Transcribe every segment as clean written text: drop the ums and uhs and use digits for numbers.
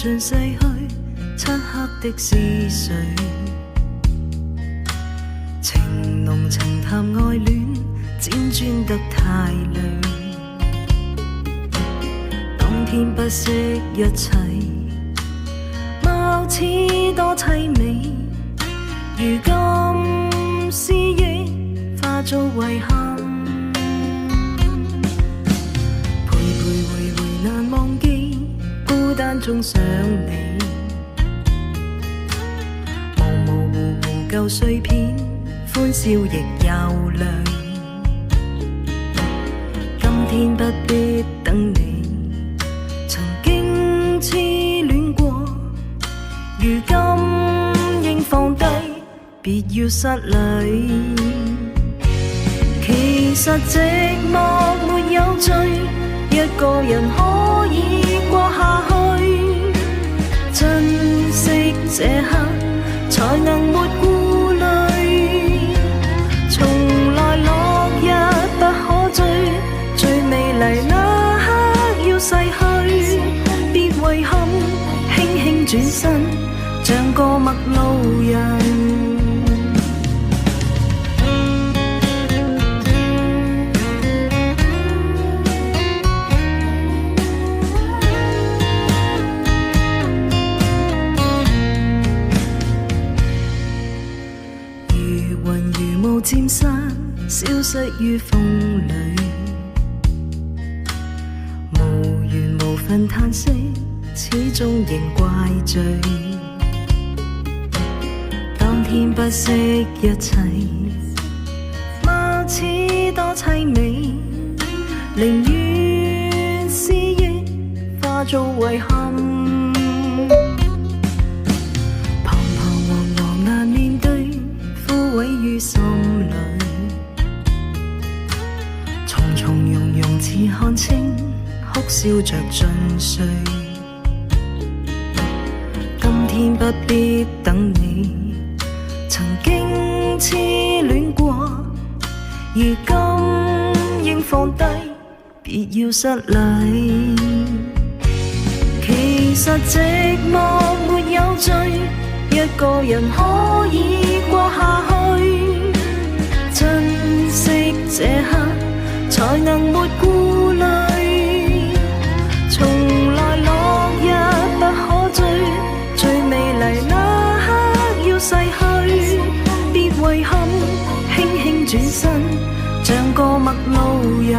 盡逝去，漆黑的是誰？情濃情淡愛戀，輾轉得太累。當天不惜一切，貌似多凄美。如今思憶化作遺憾，徘徊回回難忘記，孤單中想你。模模糊糊舊碎片，歡笑亦有淚。今天不必等你，曾經痴戀過，如今應放低，別要失禮。其實寂寞沒有罪，一個人可以過下去。珍惜這刻，才能沒顧慮。從來落日不可追，最美麗那刻要逝去。別遺憾，輕輕轉身，像個陌路人。漸散，消失於風裏，無緣無分嘆息，始終仍怪罪。當天不惜一切，貌似多凄美，寧願思憶化作遺憾。彷彷徨徨難面對，枯萎於心裏，從從容容似看清，哭笑着盡碎。今天不必等你，曾經痴戀過，如今應放低，別要失禮。其實寂寞沒有罪，一個人可以過下去。珍惜這刻，才能沒顧慮。從來落日不可追，最美麗那刻要逝去。別遺憾，輕輕轉身，像個陌路人。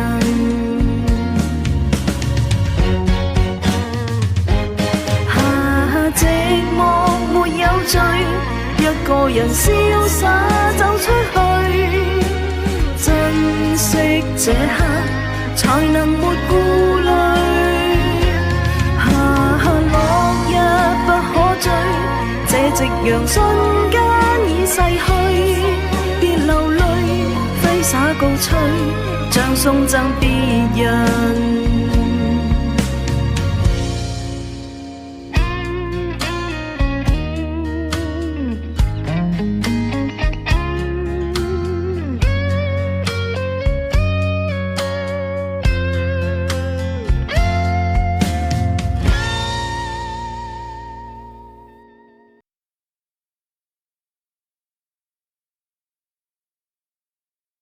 寂寞沒有罪，一個人瀟灑走出去。珍惜這刻，才能沒顧慮。落日不可追，這夕陽瞬間已逝去。別流淚，揮灑高吹，像送贈別人。